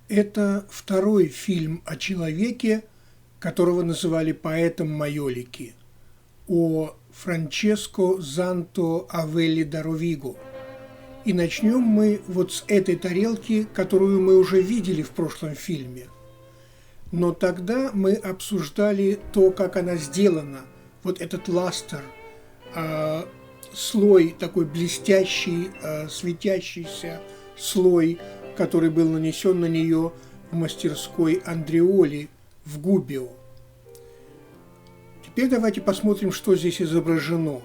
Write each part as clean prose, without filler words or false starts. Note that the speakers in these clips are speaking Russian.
Это второй фильм о человеке, которого называли поэтом Майолики, о Франческо Занто Авелли да Ровиго. И начнем мы вот с этой тарелки, которую мы уже видели в прошлом фильме. Но тогда мы обсуждали то, как она сделана, вот этот ластер, слой такой блестящий, светящийся слой, который был нанесен на нее в мастерской Андреоли в Губио. Теперь давайте посмотрим, что здесь изображено,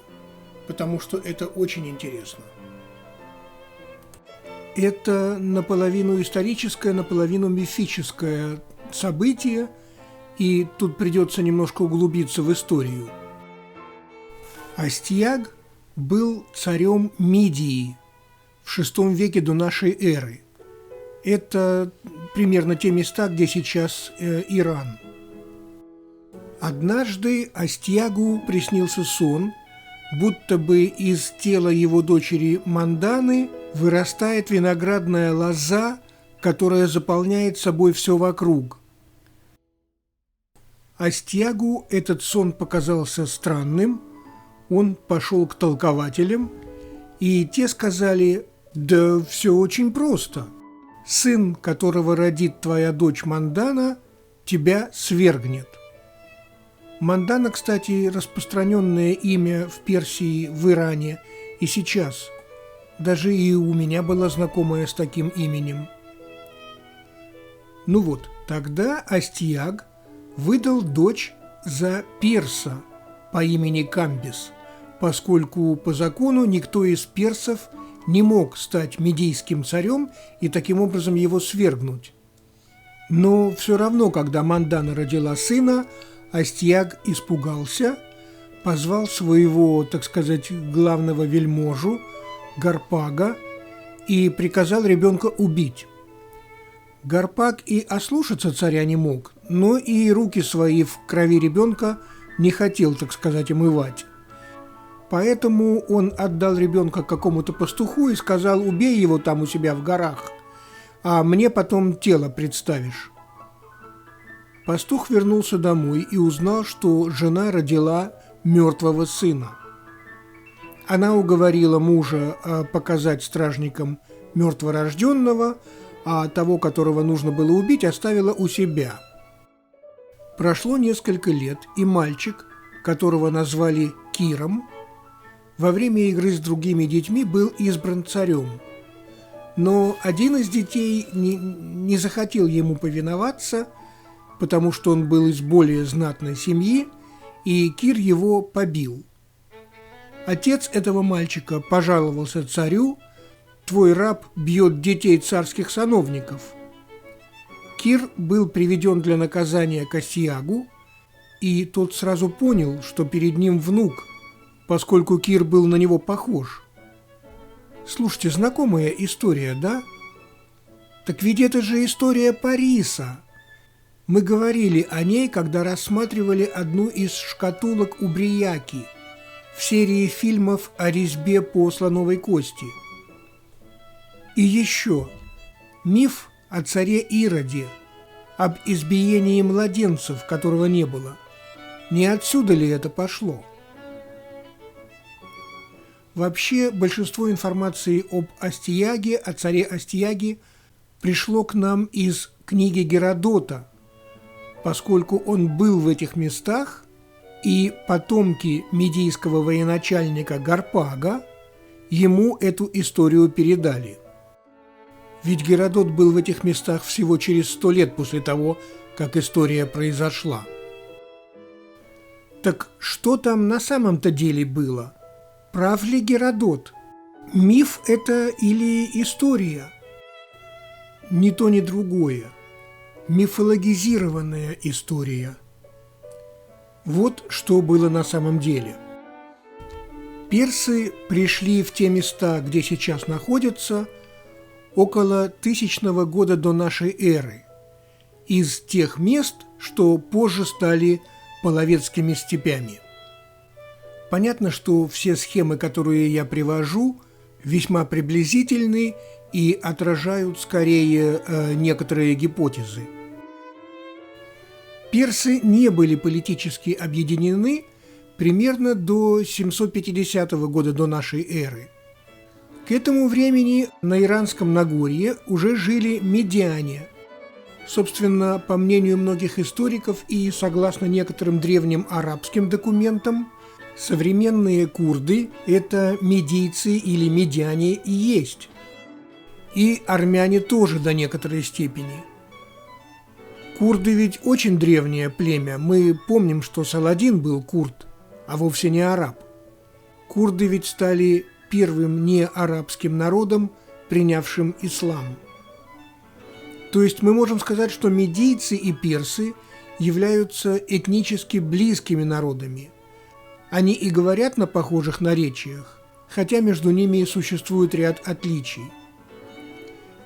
потому что это очень интересно. Это наполовину историческое, наполовину мифическое событие, и тут придется немножко углубиться в историю. Астьяг был царем Мидии в VI веке до нашей эры. Это примерно те места, где сейчас Иран. Однажды Астьягу приснился сон, будто бы из тела его дочери Манданы вырастает виноградная лоза, которая заполняет собой все вокруг. Астьягу этот сон показался странным, он пошел к толкователям, и те сказали: «Да все очень просто. Сын, которого родит твоя дочь Мандана, тебя свергнет». Мандана, кстати, распространенное имя в Персии, в Иране и сейчас. Даже и у меня была знакомая с таким именем. Ну вот, тогда Астьяг выдал дочь за перса по имени Камбис, поскольку по закону никто из персов не мог стать медийским царем и таким образом его свергнуть. Но все равно, когда Мандана родила сына, Астьяг испугался, позвал своего, так сказать, главного вельможу, Гарпага, и приказал ребенка убить. Гарпаг и ослушаться царя не мог, но и руки свои в крови ребенка не хотел, так сказать, омывать. Поэтому он отдал ребенка какому-то пастуху и сказал: «Убей его там у себя в горах, а мне потом тело представишь». Пастух вернулся домой и узнал, что жена родила мертвого сына. Она уговорила мужа показать стражникам мертворожденного, а того, которого нужно было убить, оставила у себя. Прошло несколько лет, и мальчик, которого назвали Киром, во время игры с другими детьми был избран царем. Но один из детей не захотел ему повиноваться, потому что он был из более знатной семьи, и Кир его побил. Отец этого мальчика пожаловался царю: «Твой раб бьет детей царских сановников». Кир был приведен для наказания к Астьягу, и тот сразу понял, что перед ним внук, поскольку Кир был на него похож. Слушайте, знакомая история, да? Так ведь это же история Париса. Мы говорили о ней, когда рассматривали одну из шкатулок у Брияки в серии фильмов о резьбе по слоновой кости. И еще миф о царе Ироде, об избиении младенцев, которого не было. Не отсюда ли это пошло? Вообще, большинство информации об Астьяге, о царе Астьяге, пришло к нам из книги Геродота, поскольку он был в этих местах, и потомки медийского военачальника Гарпага ему эту историю передали. Ведь Геродот был в этих местах всего через 100 лет после того, как история произошла. Так что там на самом-то деле было? Прав ли Геродот? Миф это или история? Ни то, ни другое. Мифологизированная история. Вот что было на самом деле. Персы пришли в те места, где сейчас находятся, около 1000 года до нашей эры, из тех мест, что позже стали половецкими степями. Понятно, что все схемы, которые я привожу, весьма приблизительны и отражают скорее некоторые гипотезы. Персы не были политически объединены примерно до 750 года до нашей эры. К этому времени на Иранском Нагорье уже жили медиане. Собственно, по мнению многих историков и согласно некоторым древним арабским документам, современные курды – это медийцы или медяне и есть. И армяне тоже до некоторой степени. Курды ведь очень древнее племя. Мы помним, что Саладин был курд, а вовсе не араб. Курды ведь стали первым неарабским народом, принявшим ислам. То есть мы можем сказать, что медийцы и персы являются этнически близкими народами. Они и говорят на похожих наречиях, хотя между ними и существует ряд отличий.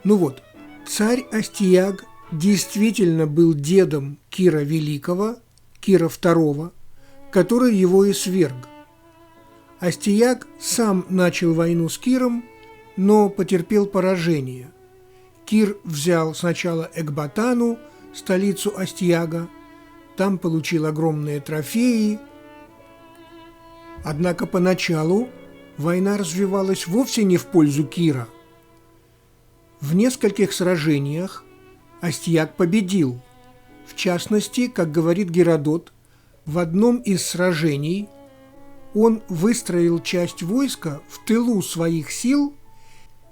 Ну вот, царь Астияг действительно был дедом Кира Великого, Кира II, который его и сверг. Астияг сам начал войну с Киром, но потерпел поражение. Кир взял сначала Экбатану, столицу Астияга, там получил огромные трофеи. Однако поначалу война развивалась вовсе не в пользу Кира. В нескольких сражениях Астияг победил. В частности, как говорит Геродот, в одном из сражений он выстроил часть войска в тылу своих сил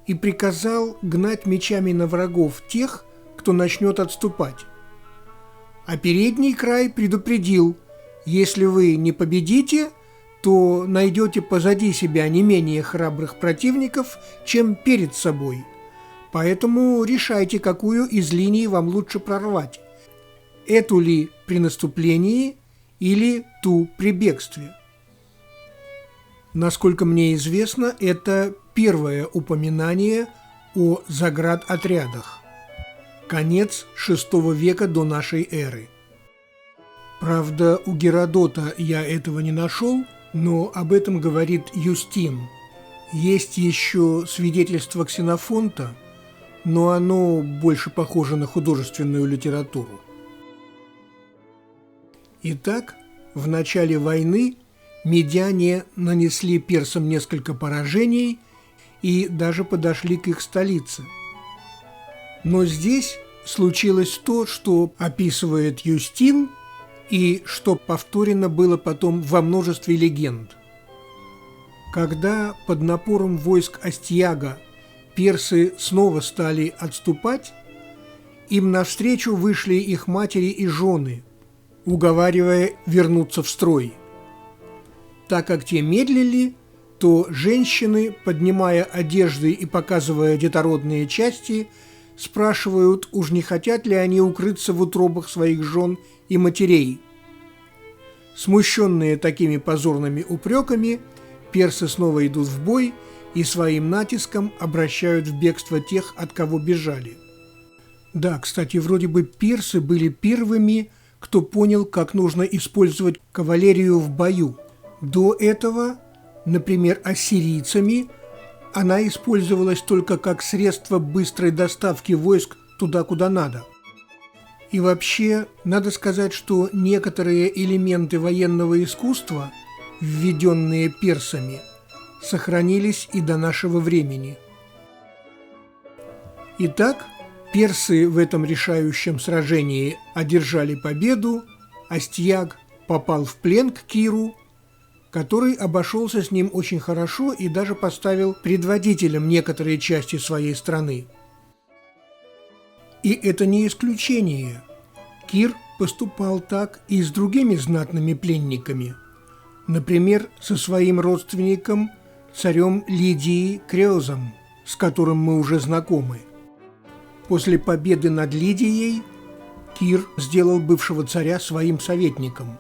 и приказал гнать мечами на врагов тех, кто начнет отступать. А передний край предупредил: если вы не победите, то найдете позади себя не менее храбрых противников, чем перед собой. Поэтому решайте, какую из линий вам лучше прорвать. Эту ли при наступлении или ту при бегстве. Насколько мне известно, это первое упоминание о заградотрядах. Конец VI века до нашей эры. Правда, у Геродота я этого не нашел, но об этом говорит Юстин. Есть еще свидетельство Ксенофонта, но оно больше похоже на художественную литературу. Итак, в начале войны медяне нанесли персам несколько поражений и даже подошли к их столице. Но здесь случилось то, что описывает Юстин, и что повторено было потом во множестве легенд. Когда под напором войск Астияга персы снова стали отступать, им навстречу вышли их матери и жены, уговаривая вернуться в строй. Так как те медлили, то женщины, поднимая одежды и показывая детородные части, спрашивают, уж не хотят ли они укрыться в утробах своих жен и матерей. Смущенные такими позорными упреками, персы снова идут в бой и своим натиском обращают в бегство тех, от кого бежали. Да, кстати, вроде бы персы были первыми, кто понял, как нужно использовать кавалерию в бою. До этого, например, ассирийцами, она использовалась только как средство быстрой доставки войск туда, куда надо. И вообще, надо сказать, что некоторые элементы военного искусства, введенные персами, сохранились и до нашего времени. Итак, персы в этом решающем сражении одержали победу, Астияг попал в плен к Киру, который обошелся с ним очень хорошо и даже поставил предводителем некоторые части своей страны. И это не исключение. Кир поступал так и с другими знатными пленниками, например, со своим родственником, царем Лидии Креозом, с которым мы уже знакомы. После победы над Лидией Кир сделал бывшего царя своим советником.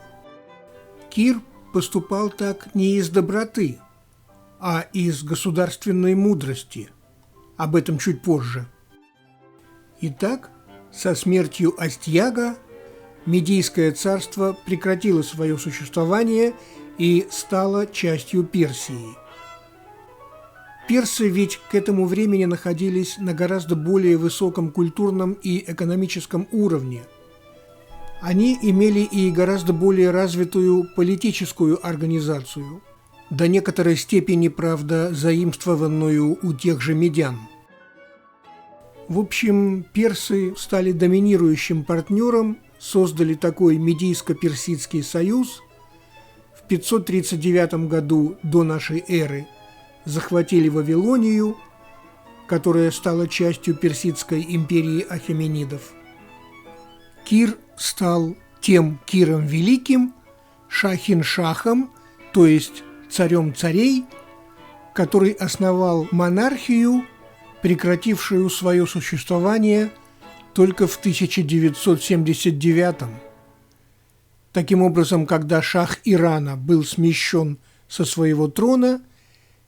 Кир поступал так не из доброты, а из государственной мудрости. Об этом чуть позже. Итак, со смертью Астияга Медийское царство прекратило свое существование и стало частью Персии. Персы ведь к этому времени находились на гораздо более высоком культурном и экономическом уровне. Они имели и гораздо более развитую политическую организацию, до некоторой степени, правда, заимствованную у тех же медян. В общем, персы стали доминирующим партнером, создали такой Медийско-Персидский союз. В 539 году до нашей эры захватили Вавилонию, которая стала частью Персидской империи ахеменидов. Кир стал тем Киром Великим, Шахин-Шахом, то есть царем царей, который основал монархию, прекратившую свое существование только в 1979. Таким образом, когда шах Ирана был смещен со своего трона,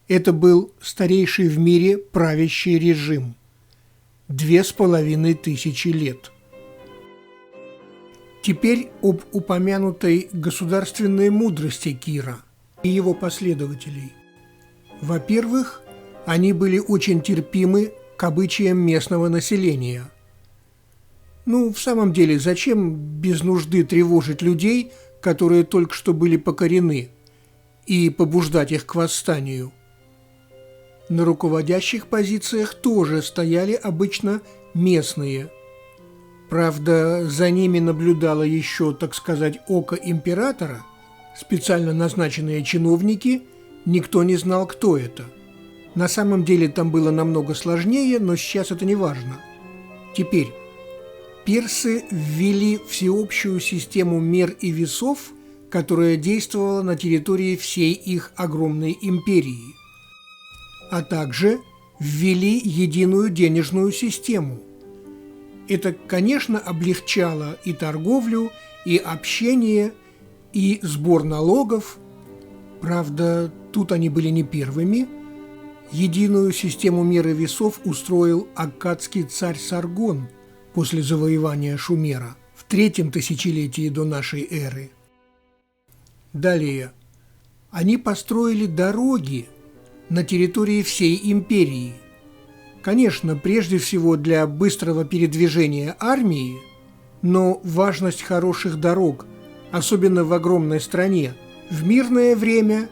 это был старейший в мире правящий режим – 2500 лет. Теперь об упомянутой государственной мудрости Кира и его последователей. Во-первых, они были очень терпимы к обычаям местного населения. В самом деле, зачем без нужды тревожить людей, которые только что были покорены, и побуждать их к восстанию? На руководящих позициях тоже стояли обычно местные. Правда, за ними наблюдало еще, так сказать, око императора, специально назначенные чиновники, никто не знал, кто это. На самом деле там было намного сложнее, но сейчас это не важно. Теперь, персы ввели всеобщую систему мер и весов, которая действовала на территории всей их огромной империи, а также ввели единую денежную систему. Это, конечно, облегчало и торговлю, и общение, и сбор налогов. Правда, тут они были не первыми. Единую систему мер и весов устроил аккадский царь Саргон после завоевания Шумера в 3-м тысячелетии до нашей эры. Далее. Они построили дороги на территории всей империи. Конечно, прежде всего для быстрого передвижения армии, но важность хороших дорог, особенно в огромной стране, в мирное время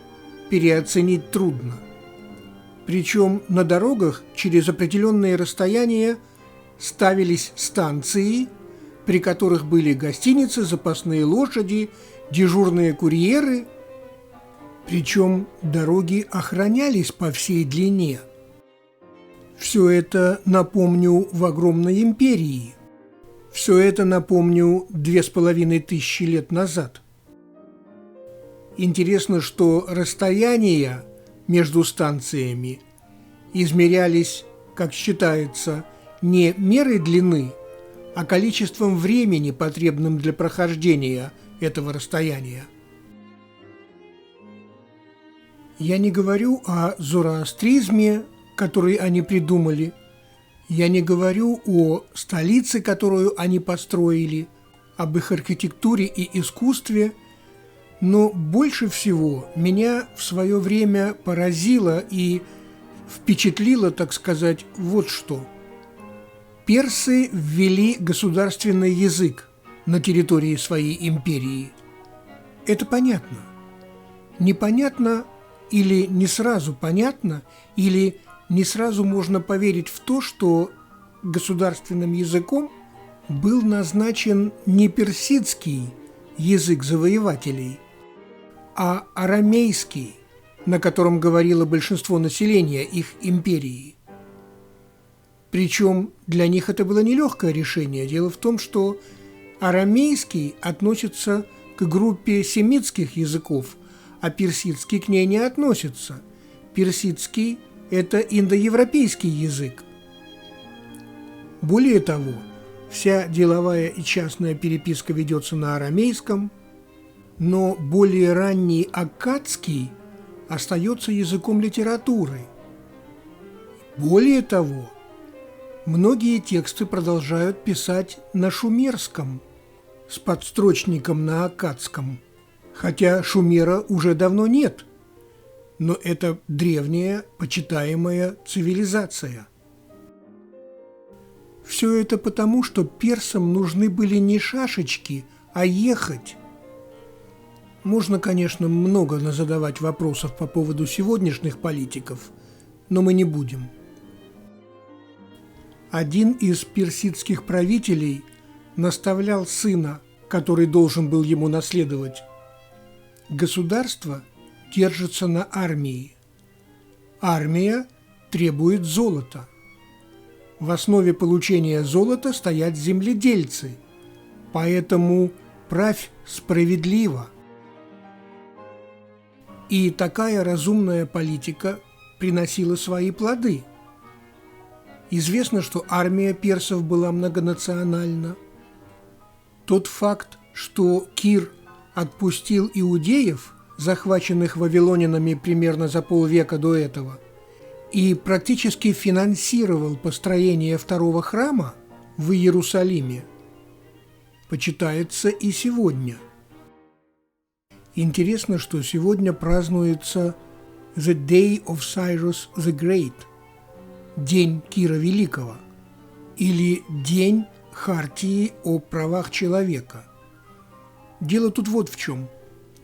переоценить трудно. Причем на дорогах через определенные расстояния ставились станции, при которых были гостиницы, запасные лошади, дежурные курьеры. Причем дороги охранялись по всей длине. Все это, напомню, в огромной империи. Все это, напомню, 2500 лет назад. Интересно, что расстояния между станциями измерялись, как считается, не мерой длины, а количеством времени, потребным для прохождения этого расстояния. Я не говорю о зороастризме, который они придумали. Я не говорю о столице, которую они построили, об их архитектуре и искусстве, но больше всего меня в свое время поразило и впечатлило, так сказать, вот что. Персы ввели государственный язык на территории своей империи. Это понятно. Непонятно или не сразу понятно, или не сразу можно поверить в то, что государственным языком был назначен не персидский язык завоевателей, а арамейский, на котором говорило большинство населения их империи. Причем для них это было нелегкое решение. Дело в том, что арамейский относится к группе семитских языков, а персидский к ней не относится. Персидский – это индоевропейский язык. Более того, вся деловая и частная переписка ведется на арамейском, но более ранний аккадский остается языком литературы. Более того, многие тексты продолжают писать на шумерском с подстрочником на аккадском, хотя Шумера уже давно нет. но это древняя, почитаемая цивилизация. Все это потому, что персам нужны были не шашечки, а ехать. Можно, конечно, много задавать вопросов по поводу сегодняшних политиков, но мы не будем. Один из персидских правителей наставлял сына, который должен был ему наследовать. Государство держится на армии. Армия требует золота. В основе получения золота стоят земледельцы, поэтому правь справедливо. И такая разумная политика приносила свои плоды. Известно, что армия персов была многонациональна. Тот факт, что Кир отпустил иудеев, захваченных вавилонянами примерно за полвека до этого, и практически финансировал построение второго храма в Иерусалиме, почитается и сегодня. Интересно, что сегодня празднуется The Day of Cyrus the Great, День Кира Великого, или День Хартии о правах человека. Дело тут вот в чем.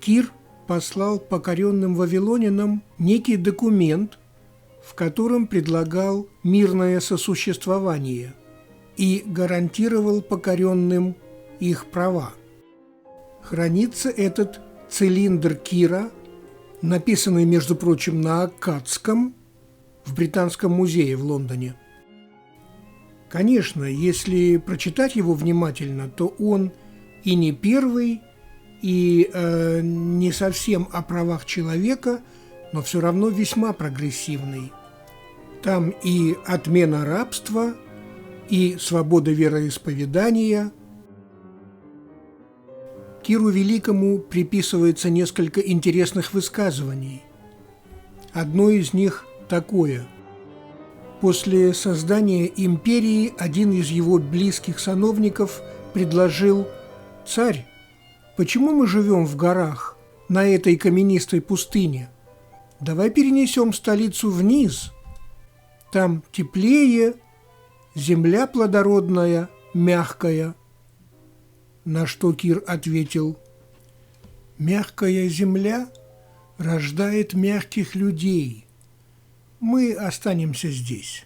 Кир послал покоренным вавилонянам некий документ, в котором предлагал мирное сосуществование и гарантировал покоренным их права. Хранится этот цилиндр Кира, написанный, между прочим, на аккадском, в Британском музее в Лондоне. Конечно, если прочитать его внимательно, то он и не первый, и не совсем о правах человека, но все равно весьма прогрессивный. Там и отмена рабства, и свобода вероисповедания. Киру Великому приписывается несколько интересных высказываний. Одно из них такое. После создания империи один из его близких сановников предложил: «Царь, почему мы живем в горах, на этой каменистой пустыне? Давай перенесем столицу вниз. Там теплее, земля плодородная, мягкая». На что Кир ответил: «Мягкая земля рождает мягких людей. Мы останемся здесь».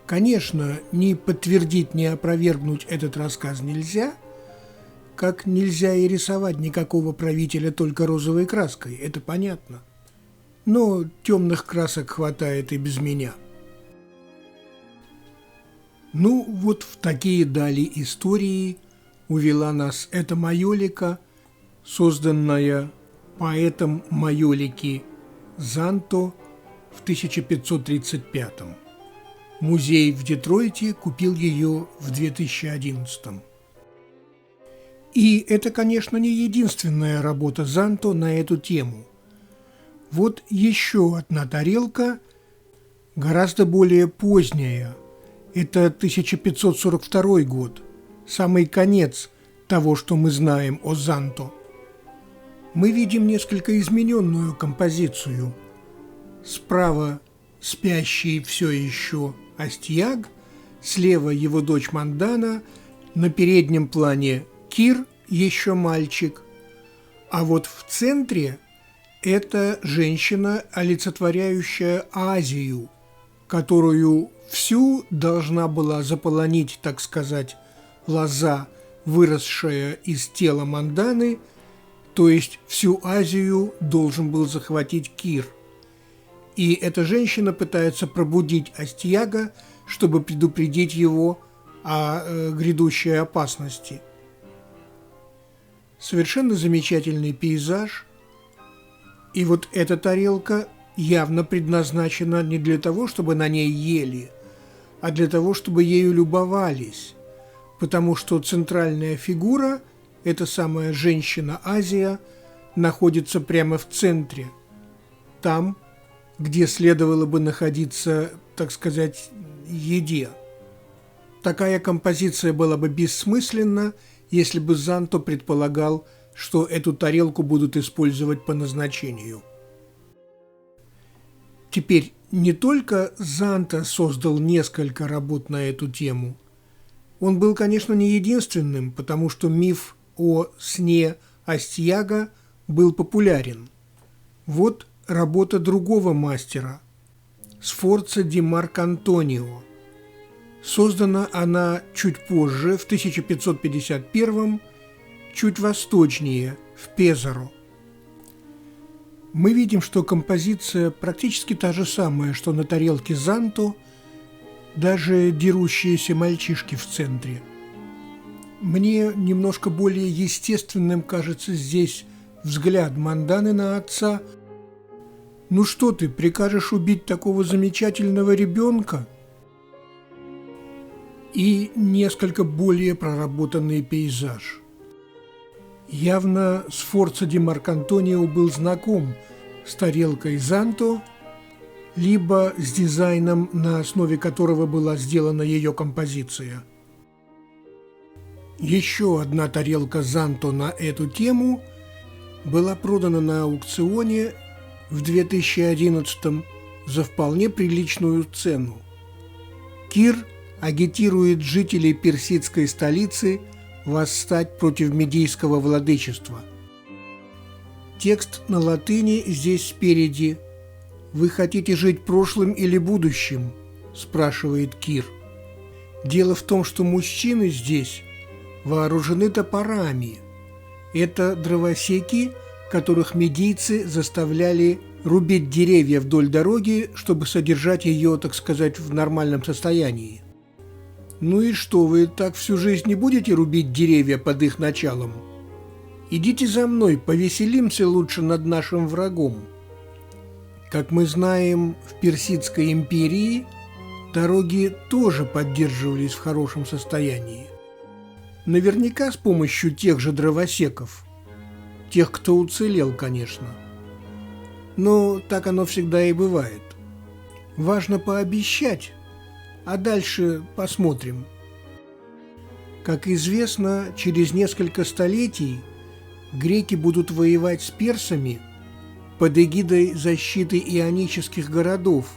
Конечно, ни подтвердить, ни опровергнуть этот рассказ нельзя, как нельзя и рисовать никакого правителя только розовой краской, это понятно. Но темных красок хватает и без меня. Ну, вот в такие дали истории увела нас эта майолика, созданная поэтом майолики Занто в 1535-м. Музей в Детройте купил ее в 2011-м. И это, конечно, не единственная работа Занто на эту тему. Вот еще одна тарелка, гораздо более поздняя. Это 1542 год, самый конец того, что мы знаем о Занто. Мы видим несколько измененную композицию. Справа спящий все еще Астьяг, слева его дочь Мандана, на переднем плане Кир, еще мальчик, а вот в центре это женщина, олицетворяющая Азию, которую всю должна была заполонить, так сказать, лоза, выросшая из тела Манданы, то есть всю Азию должен был захватить Кир. И эта женщина пытается пробудить Астьяга, чтобы предупредить его о грядущей опасности. Совершенно замечательный пейзаж. И вот эта тарелка явно предназначена не для того, чтобы на ней ели, а для того, чтобы ею любовались, потому что центральная фигура, эта самая женщина Азия, находится прямо в центре, там, где следовало бы находиться, так сказать, еде. Такая композиция была бы бессмысленна, если бы Занто предполагал, что эту тарелку будут использовать по назначению. Теперь не только Занто создал несколько работ на эту тему. Он был, конечно, не единственным, потому что миф о сне Астьяго был популярен. Вот работа другого мастера – Сфорца ди Марк'Антонио. Создана она чуть позже, в 1551-м, чуть восточнее, в Пезаро. Мы видим, что композиция практически та же самая, что на тарелке Занто, даже дерущиеся мальчишки в центре. Мне немножко более естественным кажется здесь взгляд Манданы на отца. «Ну что ты, прикажешь убить такого замечательного ребенка?» И несколько более проработанный пейзаж. Явно Сфорца ди Марк'Антонио был знаком с тарелкой Занто, либо с дизайном, на основе которого была сделана ее композиция. Еще одна тарелка Занто на эту тему была продана на аукционе в 2011 за вполне приличную цену. Кир агитирует жителей персидской столицы восстать против медийского владычества. Текст на латыни здесь спереди. «Вы хотите жить прошлым или будущим?» – спрашивает Кир. Дело в том, что мужчины здесь вооружены топорами. Это дровосеки, которых медийцы заставляли рубить деревья вдоль дороги, чтобы содержать ее, так сказать, в нормальном состоянии. Ну и что, вы так всю жизнь не будете рубить деревья под их началом? Идите за мной, повеселимся лучше над нашим врагом. Как мы знаем, в Персидской империи дороги тоже поддерживались в хорошем состоянии. Наверняка с помощью тех же дровосеков. Тех, кто уцелел, конечно. Но так оно всегда и бывает. Важно пообещать, а дальше посмотрим. Как известно, через несколько столетий греки будут воевать с персами под эгидой защиты ионических городов.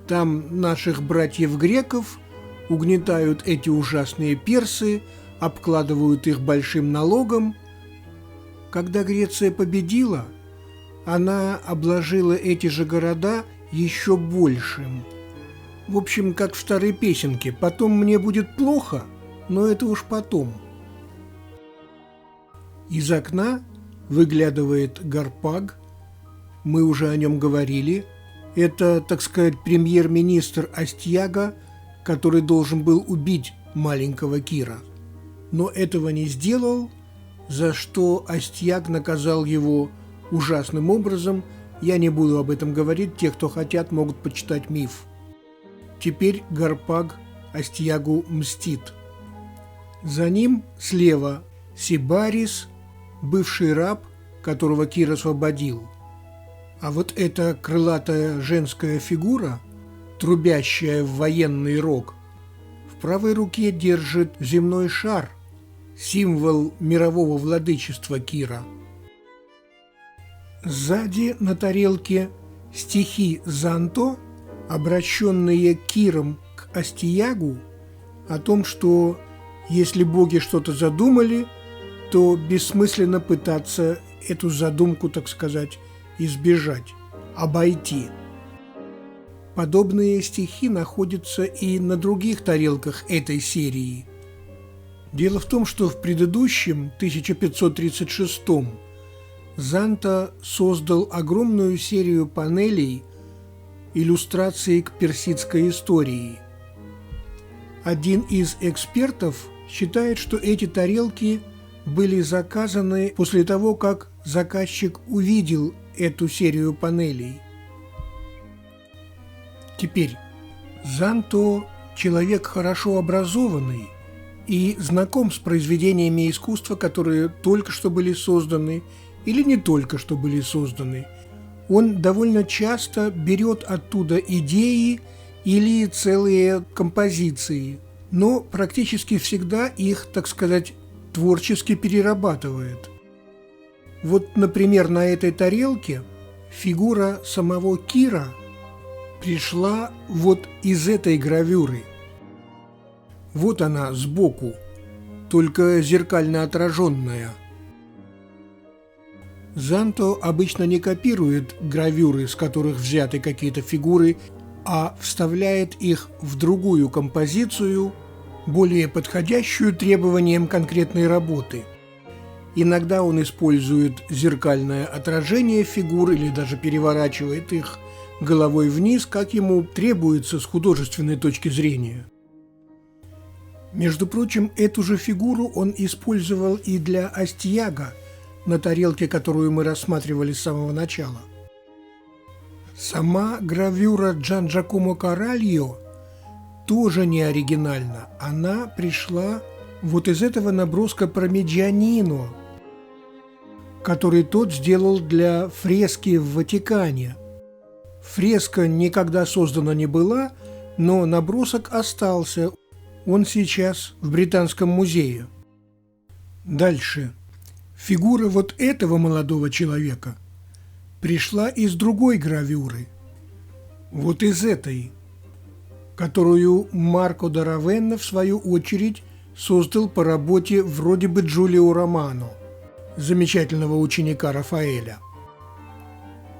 Там наших братьев-греков угнетают эти ужасные персы, обкладывают их большим налогом. Когда Греция победила, она обложила эти же города еще большим. В общем, как в старой песенке: «Потом мне будет плохо, но это уж потом». Из окна выглядывает Гарпаг. Мы уже о нем говорили. Это, так сказать, премьер-министр Астьяго, который должен был убить маленького Кира. Но этого не сделал, за что Астьяг наказал его ужасным образом. Я не буду об этом говорить, те, кто хотят, могут почитать миф. Теперь Гарпаг Астьягу мстит. За ним слева Сибарис, бывший раб, которого Кир освободил. А вот эта крылатая женская фигура, трубящая в военный рог, в правой руке держит земной шар, символ мирового владычества Кира. Сзади на тарелке стихи Занто, обращенные Киром к Астьягу, о том, что если боги что-то задумали, то бессмысленно пытаться эту задумку, так сказать, избежать, обойти. Подобные стихи находятся и на других тарелках этой серии. Дело в том, что в предыдущем, 1536-м, Занто создал огромную серию панелей, иллюстраций к персидской истории. Один из экспертов считает, что эти тарелки были заказаны после того, как заказчик увидел эту серию панелей. Теперь, Занто – человек хорошо образованный и знаком с произведениями искусства, которые только что были созданы или не только что были созданы. Он довольно часто берет оттуда идеи или целые композиции, но практически всегда их, так сказать, творчески перерабатывает. Вот, например, на этой тарелке фигура самого Кира пришла вот из этой гравюры. Вот она сбоку, только зеркально отраженная. Занто обычно не копирует гравюры, с которых взяты какие-то фигуры, а вставляет их в другую композицию, более подходящую требованиям конкретной работы. Иногда он использует зеркальное отражение фигур или даже переворачивает их головой вниз, как ему требуется с художественной точки зрения. Между прочим, эту же фигуру он использовал и для Астьяга на тарелке, которую мы рассматривали с самого начала. Сама гравюра Джан-Джакомо Каральо тоже не оригинальна. Она пришла вот из этого наброска Пармиджанино, который тот сделал для фрески в Ватикане. Фреска никогда создана не была, но набросок остался. Он сейчас в Британском музее. Дальше. Фигура вот этого молодого человека пришла из другой гравюры, вот из этой, которую Марко да Равенна, в свою очередь, создал по работе вроде бы Джулио Романо, замечательного ученика Рафаэля.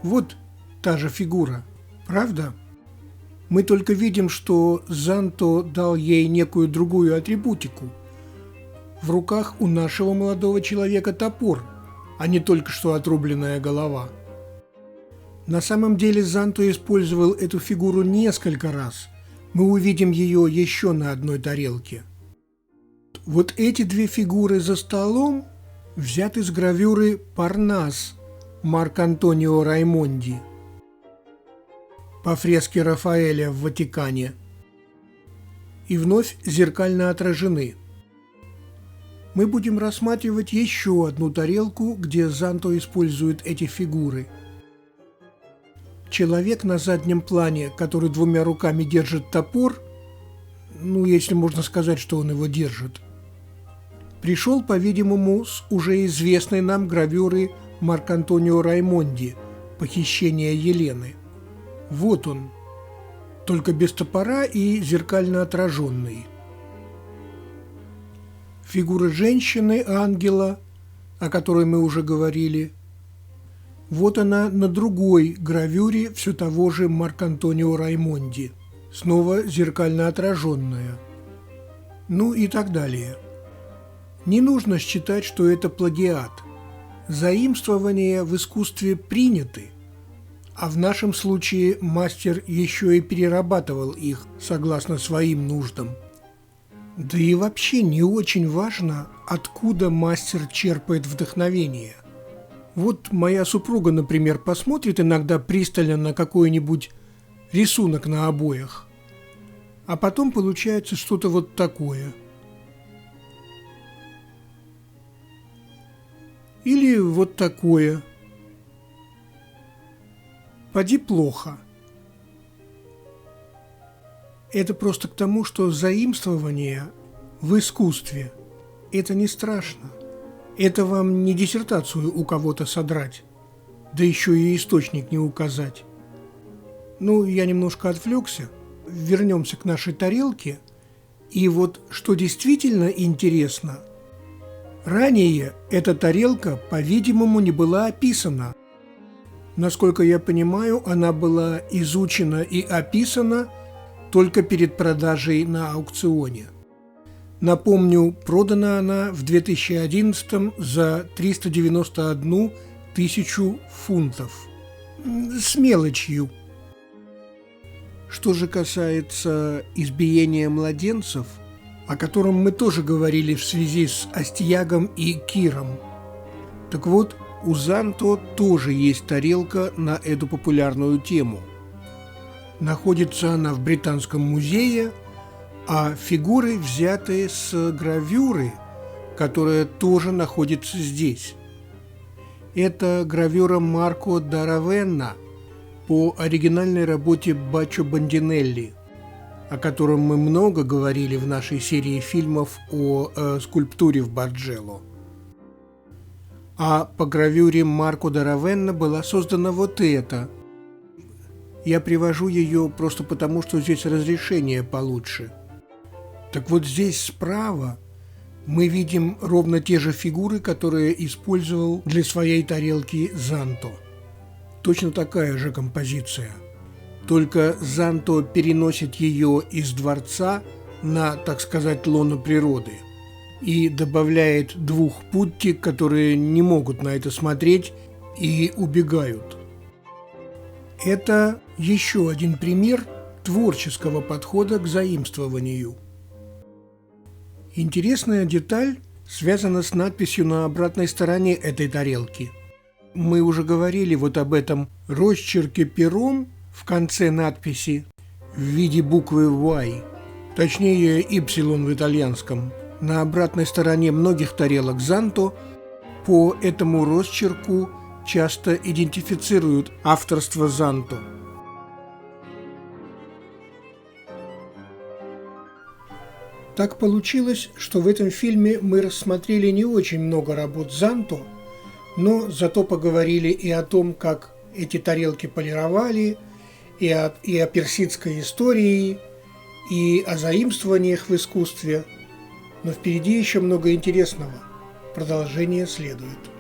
Вот та же фигура, правда? Мы только видим, что Занто дал ей некую другую атрибутику. В руках у нашего молодого человека топор, а не только что отрубленная голова. На самом деле Занто использовал эту фигуру несколько раз. Мы увидим ее еще на одной тарелке. Вот эти две фигуры за столом взяты с гравюры «Парнас» Марк-Антонио Раймонди по фреске Рафаэля в Ватикане и вновь зеркально отражены. Мы будем рассматривать еще одну тарелку, где Занто использует эти фигуры. Человек на заднем плане, который двумя руками держит топор, если можно сказать, что он его держит, пришел, по-видимому, с уже известной нам гравюры Марк-Антонио Раймонди «Похищение Елены». Вот он, только без топора и зеркально отраженный. Фигура женщины-ангела, о которой мы уже говорили. Вот она на другой гравюре все того же Марк-Антонио Раймонди, снова зеркально отраженная. Ну и так далее. Не нужно считать, что это плагиат. Заимствования в искусстве приняты, а в нашем случае мастер еще и перерабатывал их согласно своим нуждам. Да и вообще не очень важно, откуда мастер черпает вдохновение. Вот моя супруга, например, посмотрит иногда пристально на какой-нибудь рисунок на обоях, а потом получается что-то вот такое. Или вот такое. Поди плохо. Это просто к тому, что заимствование в искусстве – это не страшно. Это вам не диссертацию у кого-то содрать, да еще и источник не указать. Я немножко отвлекся. Вернемся к нашей тарелке. И вот что действительно интересно, ранее эта тарелка, по-видимому, не была описана. Насколько я понимаю, она была изучена и описана только перед продажей на аукционе. Напомню, продана она в 2011 за 391 тысячу фунтов. С мелочью. Что же касается избиения младенцев, о котором мы тоже говорили в связи с Астьягом и Киром, так вот, у Занто тоже есть тарелка на эту популярную тему. Находится она в Британском музее, а фигуры взяты с гравюры, которая тоже находится здесь. Это гравюра Марко да Равенна по оригинальной работе Баччо Бандинелли, о котором мы много говорили в нашей серии фильмов о скульптуре в Барджелло. А по гравюре Марко да Равенна была создана вот эта. Я привожу ее просто потому, что здесь разрешение получше. Так вот здесь справа мы видим ровно те же фигуры, которые использовал для своей тарелки Занто. Точно такая же композиция. Только Занто переносит ее из дворца на, так сказать, лоно природы и добавляет двух путти, которые не могут на это смотреть и убегают. Это еще один пример творческого подхода к заимствованию. Интересная деталь связана с надписью на обратной стороне этой тарелки. Мы уже говорили вот об этом росчерке пером в конце надписи в виде буквы Y, точнее Y в итальянском. На обратной стороне многих тарелок Занто по этому росчерку часто идентифицируют авторство Занто. Так получилось, что в этом фильме мы рассмотрели не очень много работ Занто, но зато поговорили и о том, как эти тарелки полировали, и о персидской истории, и о заимствованиях в искусстве. Но впереди еще много интересного. Продолжение следует.